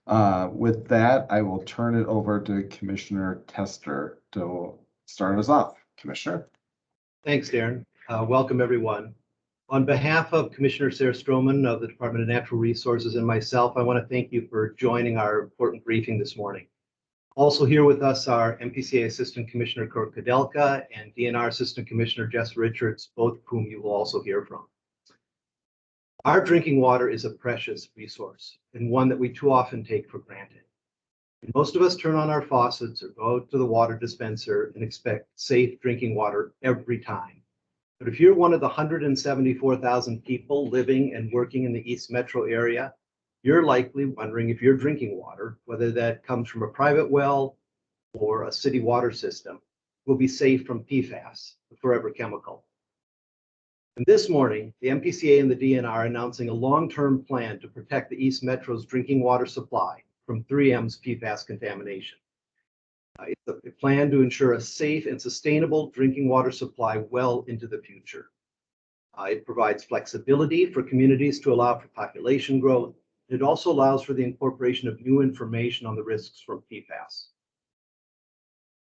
With that, I will turn it over to Commissioner Tester to start us off. Commissioner. Thanks, Darren. Welcome, everyone. On behalf of Commissioner Sarah Stroman of the Department of Natural Resources and myself, I want to thank you for joining our important briefing this morning. Also here with us are MPCA Assistant Commissioner Kurt Kudelka and DNR Assistant Commissioner Jess Richards, both of whom you will also hear from. Our drinking water is a precious resource and one that we too often take for granted. Most of us turn on our faucets or go to the water dispenser and expect safe drinking water every time. But if you're one of the 174,000 people living and working in the East Metro area, you're likely wondering if your drinking water, whether that comes from a private well or a city water system, will be safe from Pfas, the forever chemical. And this morning, the MPCA and the DNR are announcing a long-term plan to protect the East Metro's drinking water supply from 3M's Pfas contamination. It's a plan to ensure a safe and sustainable drinking water supply well into the future. It provides flexibility for communities to allow for population growth. It also allows for the incorporation of new information on the risks from PFAS.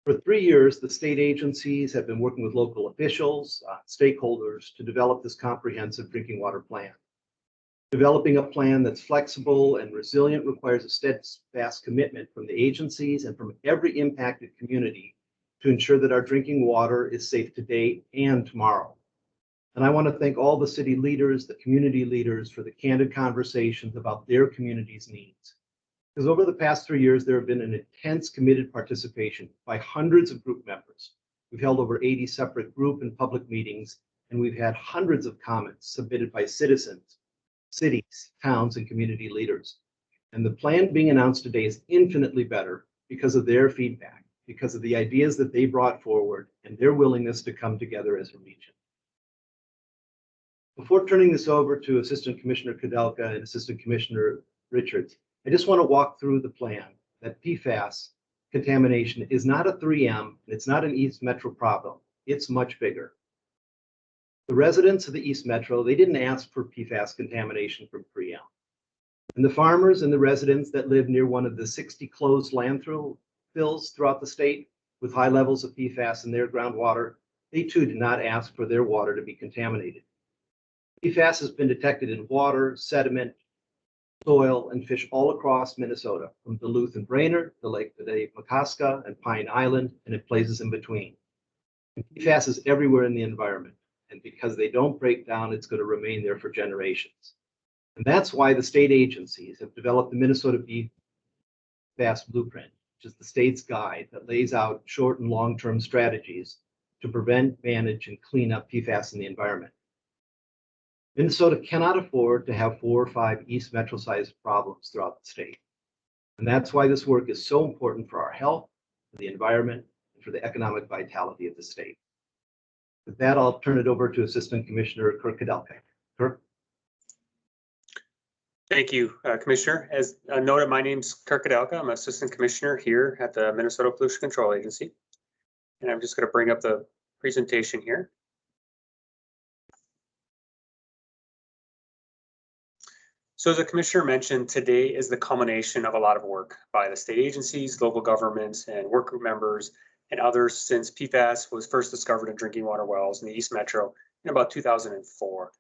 For 3 years, the state agencies have been working with local officials, stakeholders to develop this comprehensive drinking water plan. Developing a plan that's flexible and resilient requires a steadfast commitment from the agencies and from every impacted community to ensure that our drinking water is safe today and tomorrow. And I want to thank all the city leaders, the community leaders for the candid conversations about their community's needs. Because over the past 3 years, there have been an intense committed participation by hundreds of group members. We've held over 80 separate group and public meetings, and we've had hundreds of comments submitted by citizens, cities, towns, and community leaders. And the plan being announced today is infinitely better because of their feedback, because of the ideas that they brought forward and their willingness to come together as a region. Before turning this over to Assistant Commissioner Kudelka and Assistant Commissioner Richards, I just want to walk through the plan that PFAS contamination is not a 3M, and it's not an East Metro problem. It's much bigger. The residents of the East Metro, they didn't ask for PFAS contamination from 3M. And the farmers and the residents that live near one of the 60 closed landfills throughout the state with high levels of PFAS in their groundwater, they too did not ask for their water to be contaminated. PFAS has been detected in water, sediment, soil, and fish all across Minnesota, from Duluth and Brainerd to Lake Makaska and Pine Island, and in places in between. And PFAS is everywhere in the environment, and because they don't break down, it's going to remain there for generations. And that's why the state agencies have developed the Minnesota PFAS Blueprint, which is the state's guide that lays out short and long-term strategies to prevent, manage, and clean up PFAS in the environment. Minnesota cannot afford to have 4 or 5 East Metro-sized problems throughout the state. And that's why this work is so important for our health, for the environment, and for the economic vitality of the state. With that, I'll turn it over to Assistant Commissioner Kurt Kudelka. Kurt? Thank you, Commissioner. As noted, my name's Kurt Kudelka. I'm Assistant Commissioner here at the Minnesota Pollution Control Agency. And I'm just going to bring up the presentation here. So as the Commissioner mentioned, today is the culmination of a lot of work by the state agencies, local governments, and work group members and others since PFAS was first discovered in drinking water wells in the East Metro in about 2004.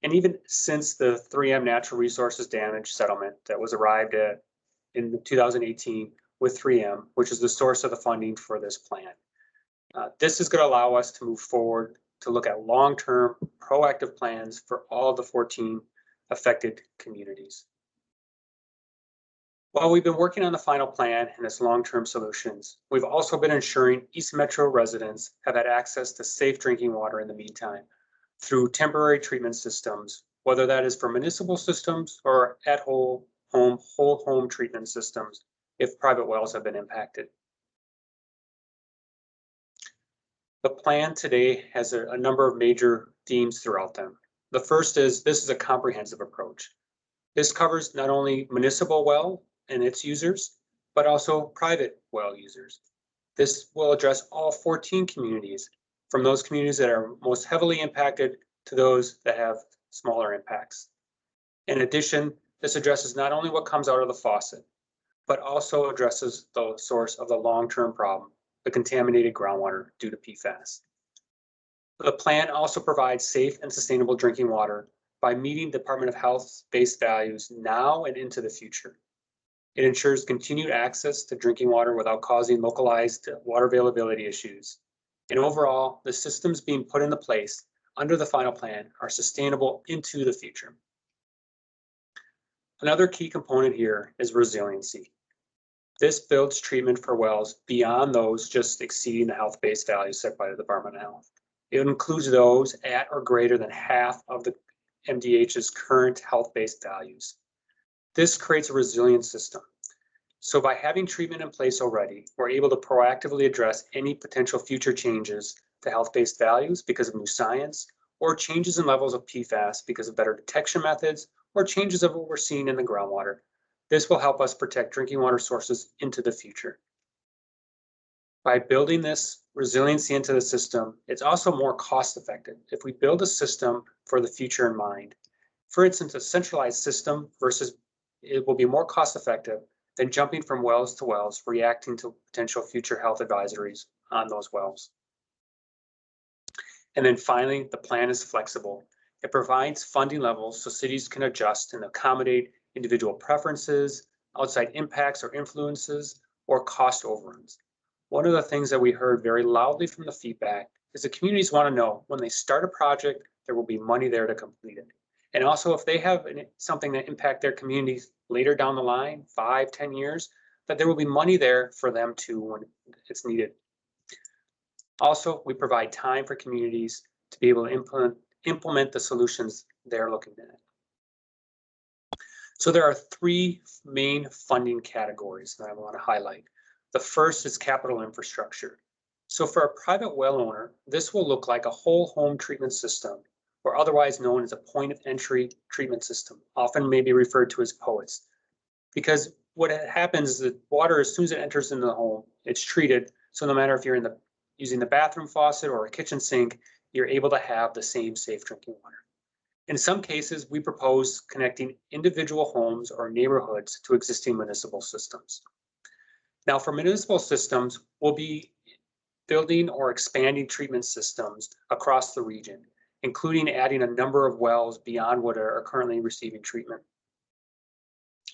And even since the 3M natural resources damage settlement that was arrived at in 2018 with 3M, which is the source of the funding for this plan. This is going to allow us to move forward to look at long-term proactive plans for all of the 14 affected communities. While we've been working on the final plan and its long-term solutions, we've also been ensuring East Metro residents have had access to safe drinking water in the meantime through temporary treatment systems, whether that is for municipal systems or at whole home treatment systems if private wells have been impacted. The plan today has a number of major themes throughout them. The first is this is a comprehensive approach. This covers not only municipal well and its users, but also private well users. This will address all 14 communities, from those communities that are most heavily impacted to those that have smaller impacts. In addition, this addresses not only what comes out of the faucet, but also addresses the source of the long-term problem, the contaminated groundwater due to PFAS. The plan also provides safe and sustainable drinking water by meeting Department of Health-based values now and into the future. It ensures continued access to drinking water without causing localized water availability issues. And overall, the systems being put into place under the final plan are sustainable into the future. Another key component here is resiliency. This builds treatment for wells beyond those just exceeding the health-based values set by the Department of Health. It includes those at or greater than half of the MDH's current health-based values. This creates a resilient system. So by having treatment in place already, we're able to proactively address any potential future changes to health-based values because of new science, or changes in levels of PFAS because of better detection methods, or changes of what we're seeing in the groundwater. This will help us protect drinking water sources into the future. By building this resiliency into the system, it's also more cost effective. If we build a system for the future in mind, for instance, a centralized system versus it will be more cost effective than jumping from wells to wells, reacting to potential future health advisories on those wells. And then finally, the plan is flexible. It provides funding levels so cities can adjust and accommodate individual preferences, outside impacts or influences, or cost overruns. One of the things that we heard very loudly from the feedback is the communities want to know when they start a project, there will be money there to complete it. And also if they have something that impact their communities later down the line, 5, 10 years, that there will be money there for them too when it's needed. Also, we provide time for communities to be able to implement the solutions they're looking at. So there are 3 main funding categories that I want to highlight. The first is capital infrastructure. So for a private well owner, this will look like a whole home treatment system, or otherwise known as a point of entry treatment system, often may be referred to as POETs. Because what happens is that water, as soon as it enters into the home, it's treated. So no matter if you're using the bathroom faucet or a kitchen sink, you're able to have the same safe drinking water. In some cases, we propose connecting individual homes or neighborhoods to existing municipal systems. Now, for municipal systems, we'll be building or expanding treatment systems across the region, including adding a number of wells beyond what are currently receiving treatment.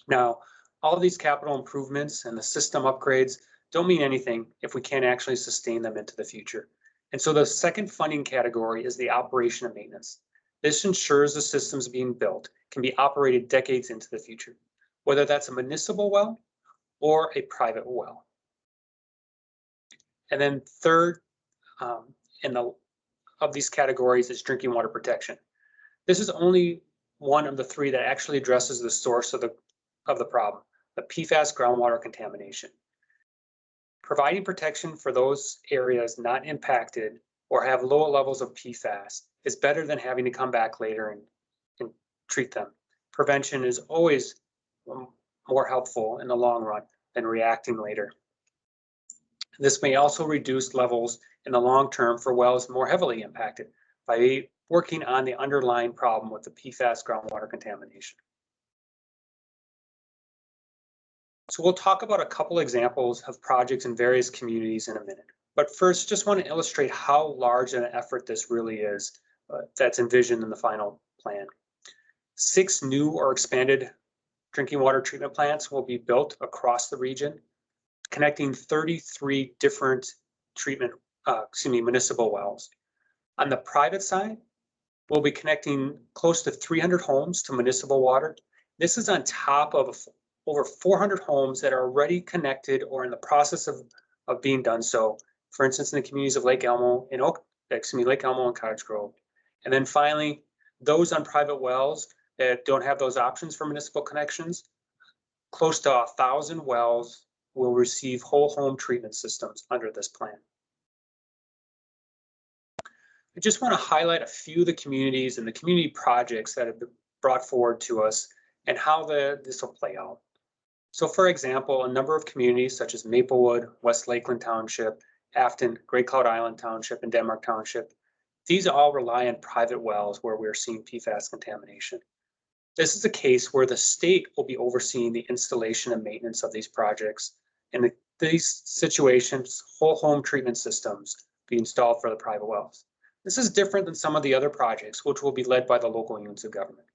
Now, all of these capital improvements and the system upgrades don't mean anything if we can't actually sustain them into the future. And so the second funding category is the operation and maintenance. This ensures the systems being built can be operated decades into the future, whether that's a municipal well or a private well. And then third of these categories is drinking water protection. This is only one of the 3 that actually addresses the source of the problem, the PFAS groundwater contamination. Providing protection for those areas not impacted or have low levels of PFAS is better than having to come back later and treat them. Prevention is always more helpful in the long run than reacting later. This may also reduce levels in the long term for wells more heavily impacted by working on the underlying problem with the PFAS groundwater contamination. So we'll talk about a couple examples of projects in various communities in a minute. But first, just want to illustrate how large an effort this really is that's envisioned in the final plan. 6 new or expanded drinking water treatment plants will be built across the region, connecting 33 different municipal wells. On the private side, we'll be connecting close to 300 homes to municipal water. This is on top of over 400 homes that are already connected or in the process of being done so. For instance, in the communities of Lake Elmo and Cottage Grove. And then finally, those on private wells that don't have those options for municipal connections, close to 1,000 wells will receive whole home treatment systems under this plan. I just want to highlight a few of the communities and the community projects that have been brought forward to us and how this will play out. So for example, a number of communities such as Maplewood, West Lakeland Township, Afton, Great Cloud Island Township, and Denmark Township, these all rely on private wells where we're seeing PFAS contamination. This is a case where the state will be overseeing the installation and maintenance of these projects. And these situations, whole home treatment systems be installed for the private wells. This is different than some of the other projects, which will be led by the local units of government.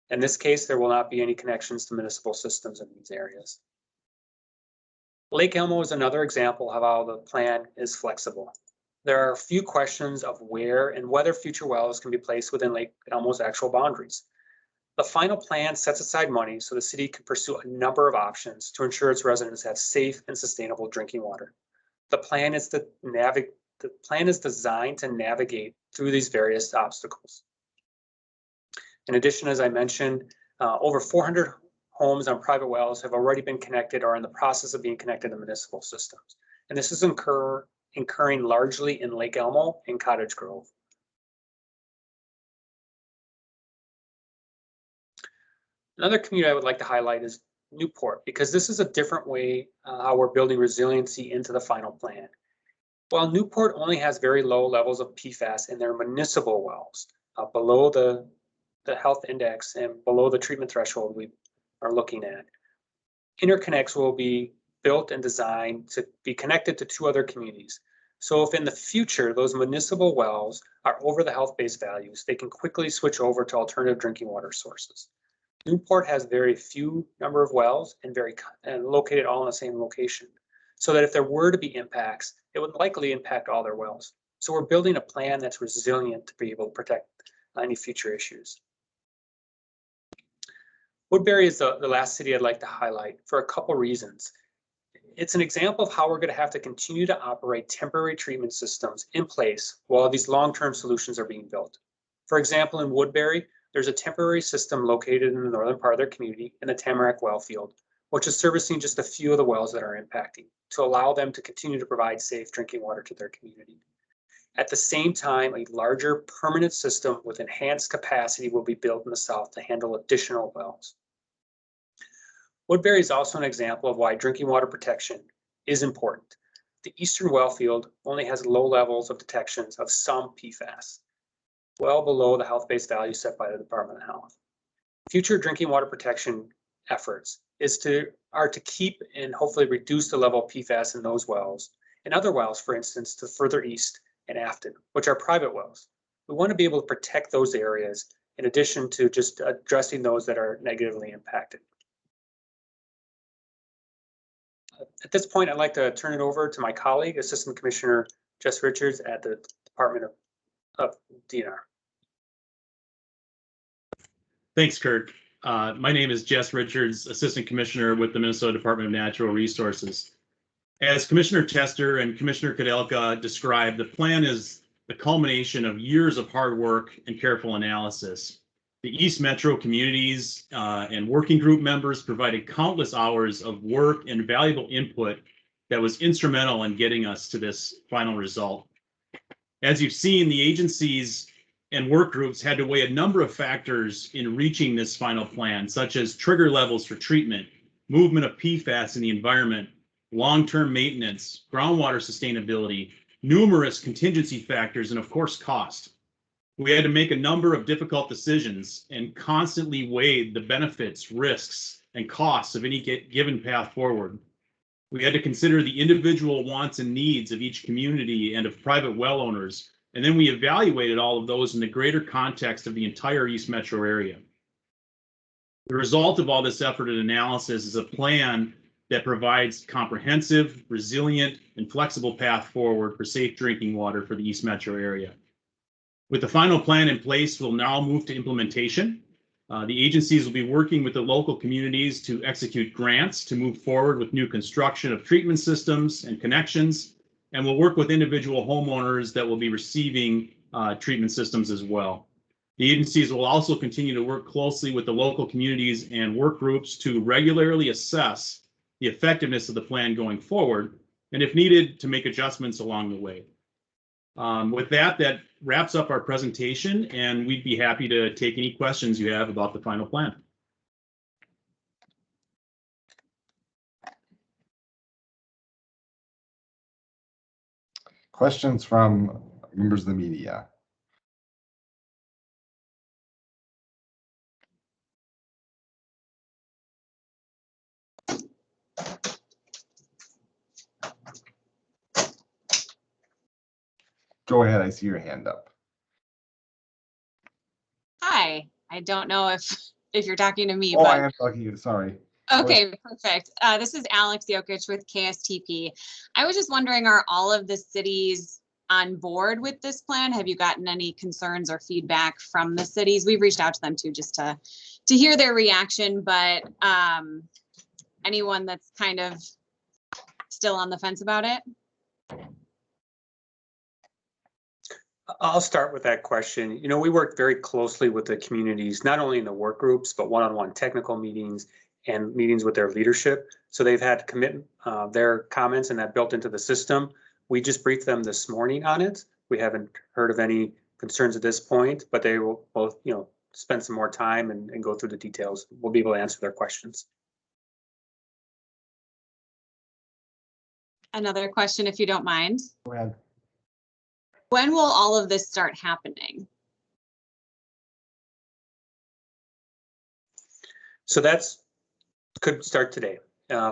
In this case, there will not be any connections to municipal systems in these areas. Lake Elmo is another example of how the plan is flexible. There are a few questions of where and whether future wells can be placed within Lake Elmo's actual boundaries. The final plan sets aside money so the city can pursue a number of options to ensure its residents have safe and sustainable drinking water. The plan is designed to navigate through these various obstacles. In addition, as I mentioned, over 400 homes on private wells have already been connected or are in the process of being connected to municipal systems. And this is incurring largely in Lake Elmo and Cottage Grove. Another community I would like to highlight is Newport, because this is a different way how we're building resiliency into the final plan. While Newport only has very low levels of PFAS in their municipal wells, below the health index and below the treatment threshold we are looking at, interconnects will be built and designed to be connected to 2 other communities. So if in the future those municipal wells are over the health-based values, they can quickly switch over to alternative drinking water sources. Newport has very few number of wells and located all in the same location, so that if there were to be impacts, it would likely impact all their wells. So we're building a plan that's resilient to be able to protect any future issues. Woodbury is the last city I'd like to highlight for a couple reasons. It's an example of how we're going to have to continue to operate temporary treatment systems in place while these long-term solutions are being built. For example, in Woodbury, there's a temporary system located in the northern part of their community in the Tamarack well field, which is servicing just a few of the wells that are impacting to allow them to continue to provide safe drinking water to their community. At the same time, a larger permanent system with enhanced capacity will be built in the south to handle additional wells. Woodbury is also an example of why drinking water protection is important. The eastern well field only has low levels of detections of some PFAS, well below the health-based value set by the Department of Health. Future drinking water protection efforts are to keep and hopefully reduce the level of PFAS in those wells and other wells, for instance, to further east and Afton, which are private wells. We want to be able to protect those areas in addition to just addressing those that are negatively impacted. At this point, I'd like to turn it over to my colleague, Assistant Commissioner Jess Richards at the Department of DNR. Thanks, Kurt. My name is Jess Richards, Assistant Commissioner with the Minnesota Department of Natural Resources. As Commissioner Tester and Commissioner Kudelka described, the plan is the culmination of years of hard work and careful analysis. The East Metro communities and working group members provided countless hours of work and valuable input that was instrumental in getting us to this final result. As you've seen, the agencies and work groups had to weigh a number of factors in reaching this final plan, such as trigger levels for treatment, movement of PFAS in the environment, long-term maintenance, groundwater sustainability, numerous contingency factors, and of course, cost. We had to make a number of difficult decisions and constantly weighed the benefits, risks, and costs of any given path forward. We had to consider the individual wants and needs of each community and of private well owners, and then we evaluated all of those in the greater context of the entire East Metro area. The result of all this effort and analysis is a plan that provides comprehensive, resilient, and flexible path forward for safe drinking water for the East Metro area. With the final plan in place, we'll now move to implementation. The agencies will be working with the local communities to execute grants to move forward with new construction of treatment systems and connections, and we'll work with individual homeowners that will be receiving treatment systems as well. The agencies will also continue to work closely with the local communities and work groups to regularly assess the effectiveness of the plan going forward, and if needed, to make adjustments along the way. With that wraps up our presentation, and we'd be happy to take any questions you have about the final plan. Questions from members of the media? Go ahead, I see your hand up. Hi, I don't know if you're talking to me, Oh, I but am talking to you, sorry. okay, perfect. This is Alex Jokic with KSTP. I was just wondering, are all of the cities on board with this plan? Have you gotten any concerns or feedback from the cities? We've reached out to them too, just to hear their reaction, but anyone that's kind of still on the fence about it? I'll start with that question. You know, we work very closely with the communities, not only in the work groups, but one-on-one technical meetings and meetings with their leadership. So they've had commit their comments and that built into the system. We just briefed them this morning on it. We haven't heard of any concerns at this point, but they will both, you know, spend some more time and go through the details. We'll be able to answer their questions. Another question, if you don't mind. Go ahead. When will all of this start happening? So could start today.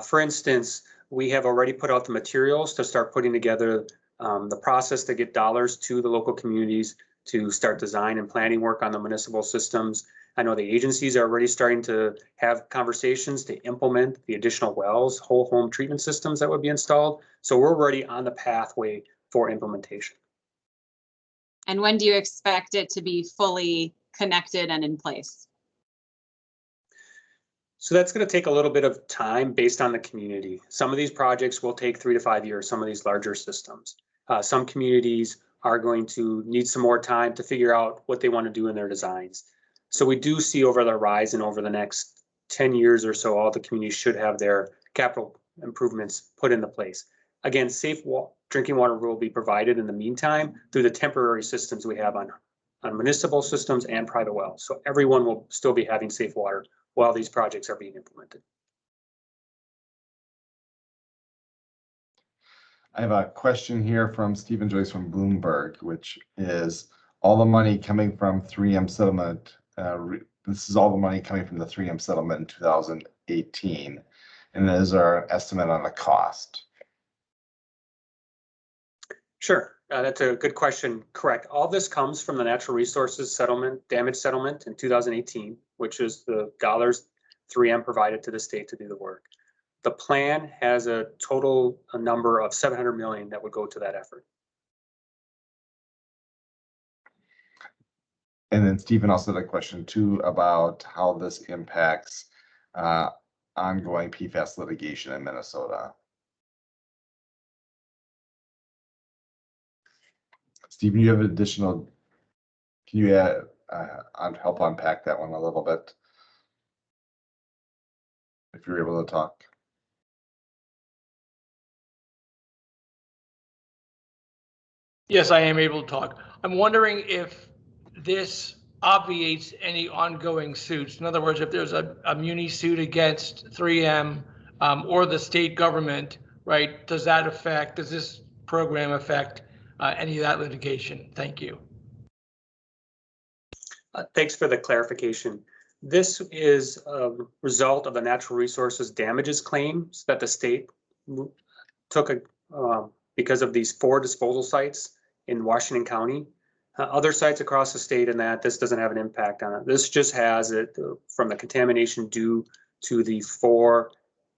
For instance, we have already put out the materials to start putting together the process to get dollars to the local communities to start design and planning work on the municipal systems. I know the agencies are already starting to have conversations to implement the additional wells, whole home treatment systems that would be installed. So we're already on the pathway for implementation. And when do you expect it to be fully connected and in place? So that's going to take a little bit of time based on the community. Some of these projects will take 3 to 5 years, some of these larger systems. Some communities are going to need some more time to figure out what they want to do in their designs. So we do see over the horizon over the next 10 years or so, all the communities should have their capital improvements put into place. Again, safe drinking water will be provided in the meantime through the temporary systems we have on municipal systems and private wells. So everyone will still be having safe water while these projects are being implemented. I have a question here from Stephen Joyce from Bloomberg, which is all the money coming from 3M settlement. This is all the money coming from the 3M settlement in 2018. And is our estimate on the cost? Sure, that's a good question. Correct. All this comes from the natural resources settlement, damage settlement in 2018, which is the dollars 3M provided to the state to do the work. The plan has a number of 700 million that would go to that effort. And then Stephen also had a question too about how this impacts ongoing PFAS litigation in Minnesota. Stephen, you have additional, can you help unpack that one a little bit? If you're able to talk. Yes, I am able to talk. I'm wondering if this obviates any ongoing suits. In other words, if there's a muni suit against 3M or the state government, right, does this program affect any of that litigation? Thank you. Thanks for the clarification. This is a result of the natural resources damages claims that the state took because of these 4 disposal sites in Washington County. Other sites across the state, and that this doesn't have an impact on it. This just has it from the contamination due to the 4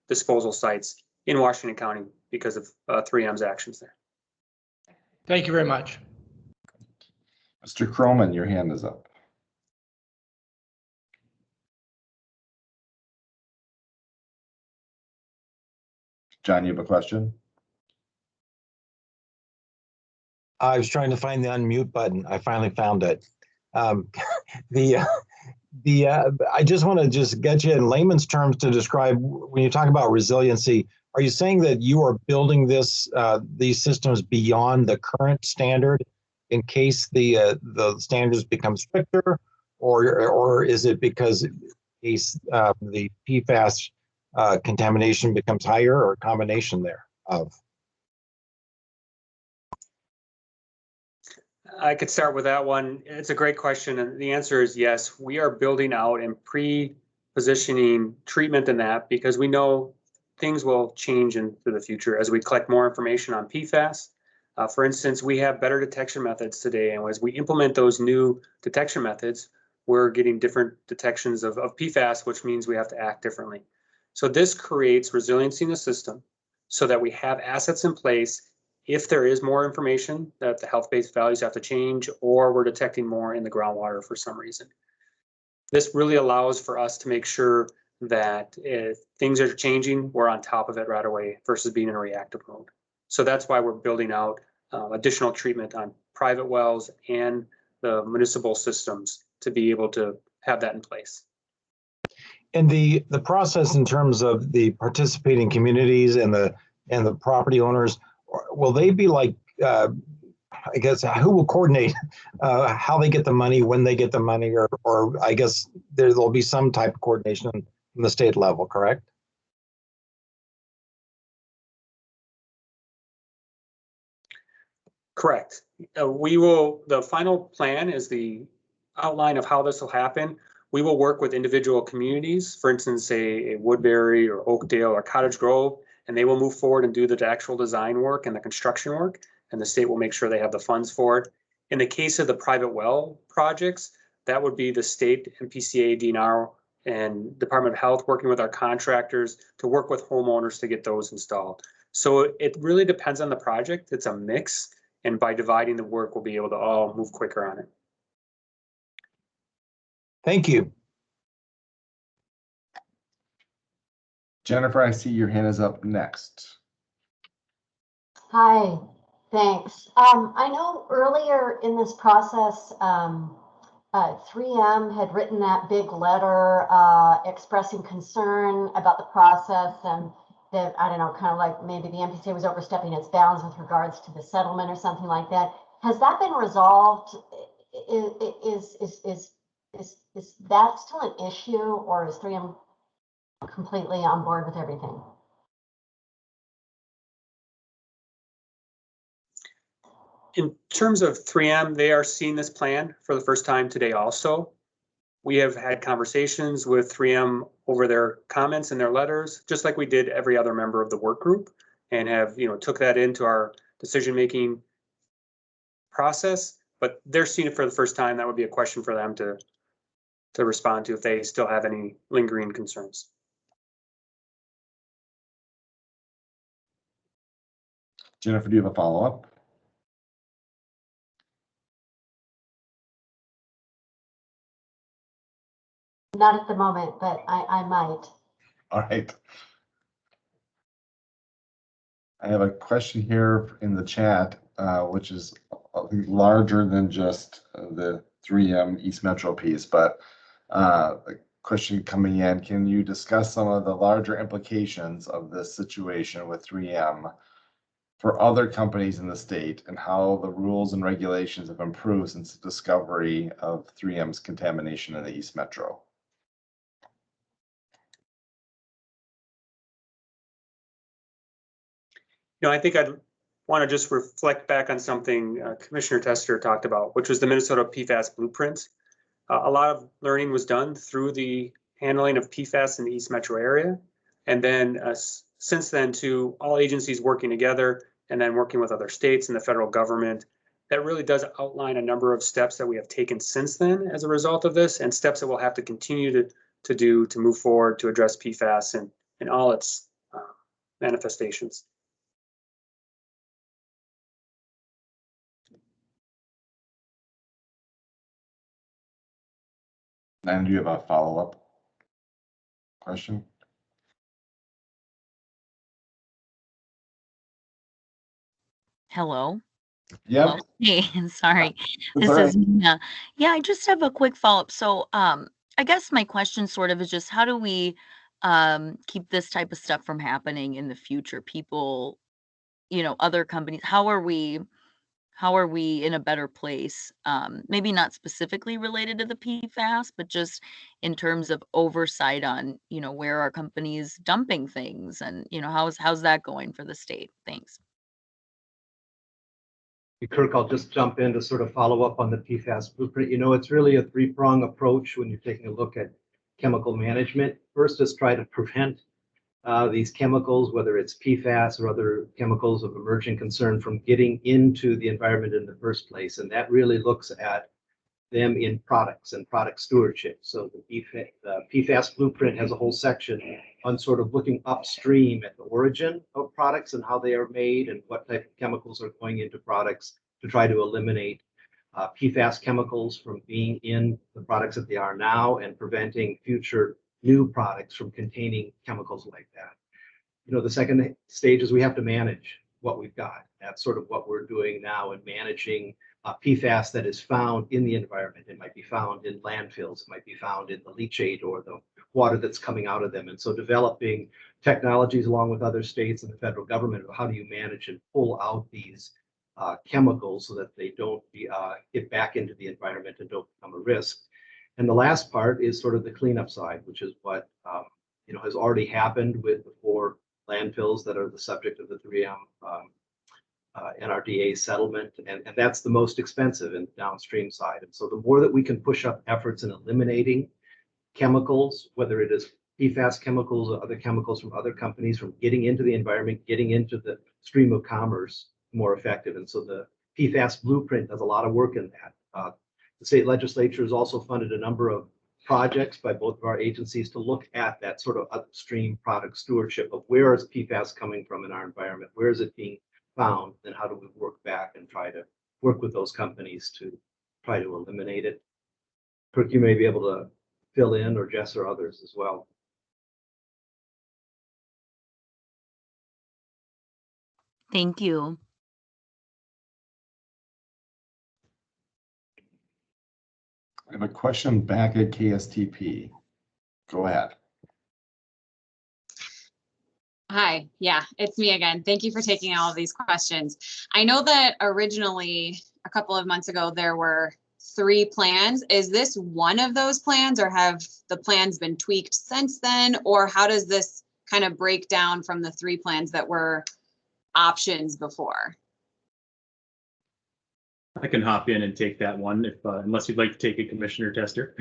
disposal sites in Washington County because of 3M's actions there. Thank you very much. Mr. Croman, your hand is up. John, you have a question? I was trying to find the unmute button. I finally found it. I just want to get you in layman's terms to describe when you talk about resiliency. Are you saying that you are building these systems beyond the current standard in case the standards become stricter, or is it because in case the PFAS contamination becomes higher, or a combination thereof? I could start with that one. It's a great question, and the answer is yes. We are building out and pre-positioning treatment in that because we know things will change into the future as we collect more information on PFAS. For instance, we have better detection methods today, and as we implement those new detection methods, we're getting different detections of PFAS, which means we have to act differently. So this creates resiliency in the system so that we have assets in place if there is more information that the health-based values have to change, or we're detecting more in the groundwater for some reason. This really allows for us to make sure that if things are changing, we're on top of it right away versus being in a reactive mode. So that's why we're building out additional treatment on private wells and the municipal systems to be able to have that in place. And the process in terms of the participating communities and the property owners, will they be like, I guess, who will coordinate how they get the money, when they get the money, or I guess there'll be some type of coordination from the state level, correct? Correct. The final plan is the outline of how this will happen. We will work with individual communities, for instance, say Woodbury or Oakdale or Cottage Grove, and they will move forward and do the actual design work and the construction work, and the state will make sure they have the funds for it. In the case of the private well projects, that would be the state, MPCA, DNR, and Department of Health working with our contractors to work with homeowners to get those installed. So it really depends on the project. It's a mix. And by dividing the work, we'll be able to all move quicker on it. Thank you. Jennifer, I see your hand is up next. Hi, thanks. I know earlier in this process, 3M had written that big letter expressing concern about the process, and that, I don't know, kind of like maybe the MPCA was overstepping its bounds with regards to the settlement or something like that. Has that been resolved? Is that still an issue, or is 3M completely on board with everything? In terms of 3M, they are seeing this plan for the first time today also. We have had conversations with 3M over their comments and their letters, just like we did every other member of the work group, and have took that into our decision-making process. But they're seeing it for the first time. That would be a question for them to respond to if they still have any lingering concerns. Jennifer, do you have a follow-up? Not at the moment, but I might. All right. I have a question here in the chat, which is larger than just the 3M East Metro piece, but a question coming in, can you discuss some of the larger implications of this situation with 3M for other companies in the state, and how the rules and regulations have improved since the discovery of 3M's contamination in the East Metro? I think I'd want to just reflect back on something Commissioner Tester talked about, which was the Minnesota PFAS blueprint. A lot of learning was done through the handling of PFAS in the East Metro area. And then since then, to all agencies working together and then working with other states and the federal government, that really does outline a number of steps that we have taken since then as a result of this, and steps that we'll have to continue to do to move forward to address PFAS and all its manifestations. And do you have a follow-up question? Hello. Yep. Hello? Hey, sorry. That's This all is right. Nina. Yeah, I just have a quick follow-up. So, I guess my question sort of is just how do we keep this type of stuff from happening in the future? People, other companies, how are we in a better place? Maybe not specifically related to the PFAS, but just in terms of oversight on, where our companies dumping things, and, how's that going for the state? Thanks. Kirk, I'll just jump in to sort of follow up on the PFAS blueprint. It's really a three-prong approach when you're taking a look at chemical management. First is try to prevent these chemicals, whether it's PFAS or other chemicals of emerging concern, from getting into the environment in the first place. And that really looks at them in products and product stewardship. So the PFAS blueprint has a whole section on sort of looking upstream at the origin of products and how they are made and what type of chemicals are going into products to try to eliminate PFAS chemicals from being in the products that they are now and preventing future new products from containing chemicals like that. You know, the second stage is we have to manage what we've got. That's sort of what we're doing now in managing PFAS that is found in the environment. It might be found in landfills, it might be found in the leachate or the water that's coming out of them. And so developing technologies along with other states and the federal government of how do you manage and pull out these chemicals so that they don't get back into the environment and don't become a risk. And the last part is sort of the cleanup side, which is what you know, has already happened with the 4 landfills that are the subject of the 3M NRDA settlement, and that's the most expensive in the downstream side. And so the more that we can push up efforts in eliminating chemicals, whether it is PFAS chemicals or other chemicals from other companies from getting into the environment, getting into the stream of commerce, more effective. And so the PFAS blueprint does a lot of work in that. The state legislature has also funded a number of projects by both of our agencies to look at that sort of upstream product stewardship of where is PFAS coming from in our environment, where is it being found, and how do we work back and try to work with those companies to try to eliminate it. Kirk, you may be able to fill in, or Jess or others as well. Thank you. I have a question back at KSTP. Go ahead. Hi, yeah, it's me again. Thank you for taking all of these questions. I know that originally, a couple of months ago, there were 3 plans. Is this one of those plans, or have the plans been tweaked since then? Or how does this kind of break down from the 3 plans that were options before? I can hop in and take that one if unless you'd like to take it, Commissioner Tester.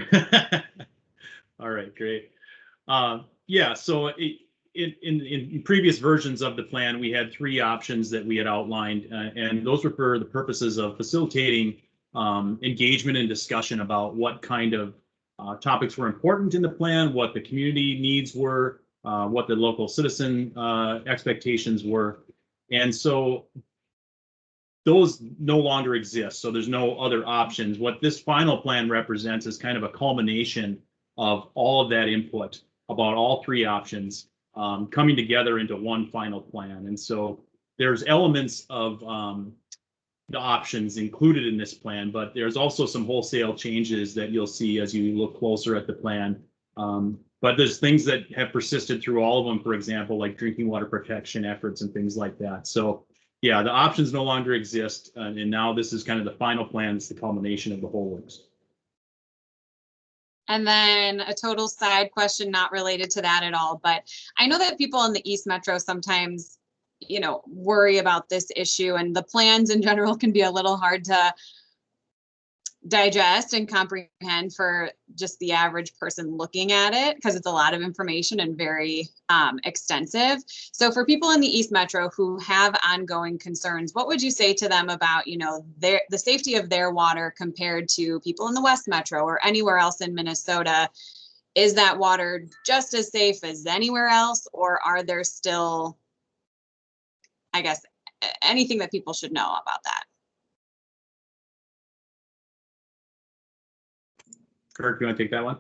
All right, great. Yeah, so in previous versions of the plan, we had 3 options that we had outlined, and those were for the purposes of facilitating engagement and discussion about what kind of topics were important in the plan, what the community needs were, what the local citizen expectations were. And so those no longer exist. So there's no other options. What this final plan represents is kind of a culmination of all of that input about all 3 options coming together into one final plan. And so there's elements of the options included in this plan, but there's also some wholesale changes that you'll see as you look closer at the plan. But there's things that have persisted through all of them, for example, like drinking water protection efforts and things like that. So yeah, the options no longer exist. And now this is kind of the final plan. It's the culmination of the whole works. And then a total side question, not related to that at all, but I know that people in the East Metro sometimes, you know, worry about this issue, and the plans in general can be a little hard to digest and comprehend for just the average person looking at it, because it's a lot of information and very extensive. So for people in the East Metro who have ongoing concerns, what would you say to them about, you know, the safety of their water compared to people in the West Metro or anywhere else in Minnesota? Is that water just as safe as anywhere else, or are there still, I guess, anything that people should know about that? Kirk, you want to take that one?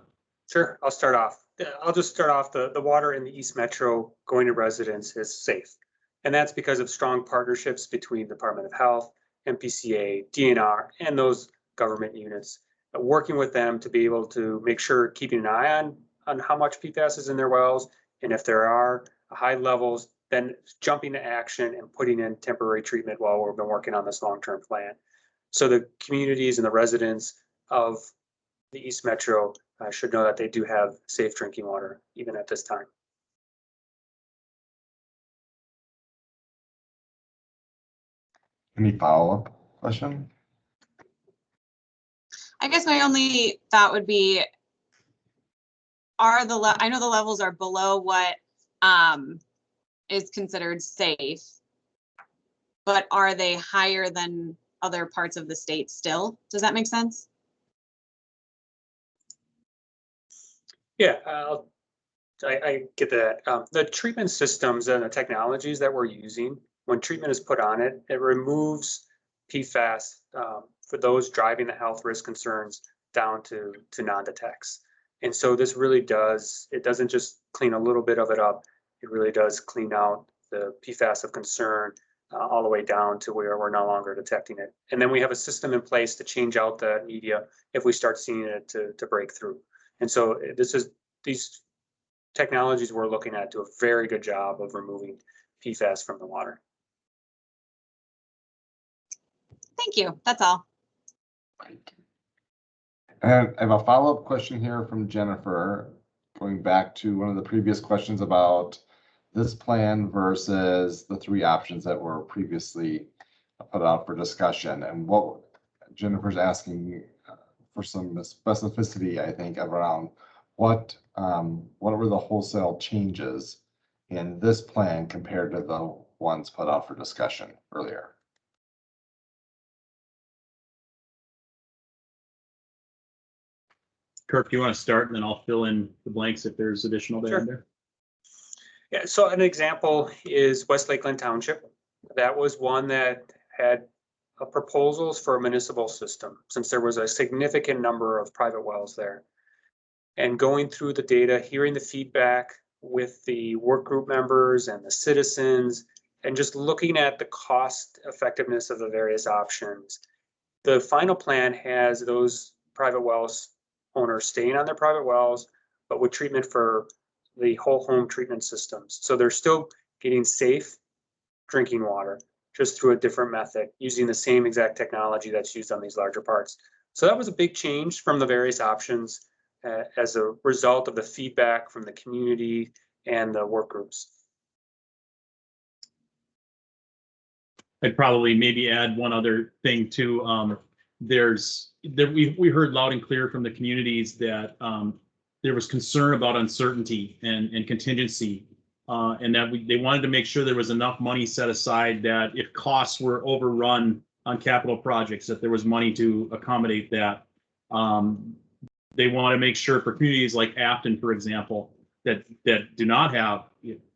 Sure, I'll start off. I'll just start off. The water in the East Metro going to residents is safe. And that's because of strong partnerships between Department of Health, MPCA, DNR, and those government units, working with them to be able to make sure, keeping an eye on how much PFAS is in their wells. And if there are high levels, then jumping to action and putting in temporary treatment while we've been working on this long-term plan. So the communities and the residents of the East Metro should know that they do have safe drinking water, even at this time. Any follow-up question? I guess my only thought would be, I know the levels are below what is considered safe, but are they higher than other parts of the state still? Does that make sense? Yeah, I get that. The treatment systems and the technologies that we're using, when treatment is put on it, it removes PFAS for those driving the health risk concerns down to non-detects. And so this really does, it doesn't just clean a little bit of it up, it really does clean out the PFAS of concern all the way down to where we're no longer detecting it. And then we have a system in place to change out the media if we start seeing it to break through. And so these technologies we're looking at do a very good job of removing PFAS from the water. Thank you. That's all. And I have a follow-up question here from Jennifer, going back to one of the previous questions about this plan versus the three options that were previously put out for discussion. And what Jennifer's asking for some specificity, I think, around what were the wholesale changes in this plan compared to the ones put out for discussion earlier. Kirk, do you want to start and then I'll fill in the blanks if there's additional there? Sure. Yeah, so an example is West Lakeland Township. That was one that had proposals for a municipal system, since there was a significant number of private wells there. And going through the data, hearing the feedback with the work group members and the citizens, and just looking at the cost effectiveness of the various options. The final plan has those private wells owners staying on their private wells, but with treatment for the whole home treatment systems. So they're still getting safe drinking water, just through a different method, using the same exact technology that's used on these larger parts. So that was a big change from the various options as a result of the feedback from the community and the work groups. I'd probably maybe add one other thing too. We heard loud and clear from the communities that there was concern about uncertainty and contingency, and that they wanted to make sure there was enough money set aside that if costs were overrun on capital projects, that there was money to accommodate that. They want to make sure for communities like Afton, for example, that do not have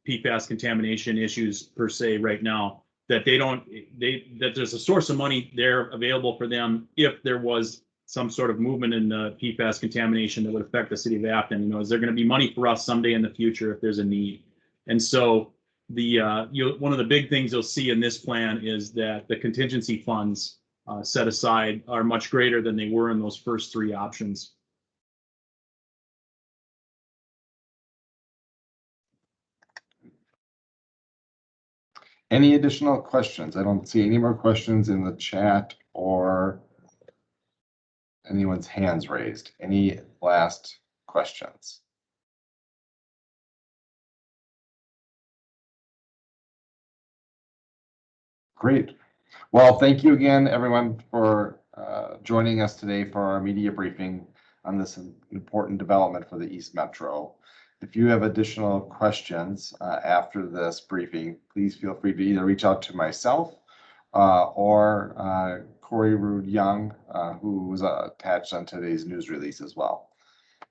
PFAS contamination issues per se right now, that that there's a source of money there available for them if there was some sort of movement in the PFAS contamination that would affect the city of Afton. Is there going to be money for us someday in the future if there's a need? And so one of the big things you'll see in this plan is that the contingency funds set aside are much greater than they were in those first three options. Any additional questions? I don't see any more questions in the chat or anyone's hands raised. Any last questions? Great. Well, thank you again, everyone, for joining us today for our media briefing on this important development for the East Metro. If you have additional questions after this briefing, please feel free to either reach out to myself or Corey Rude Young, who was attached on today's news release as well.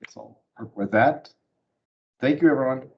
So with that, thank you, everyone.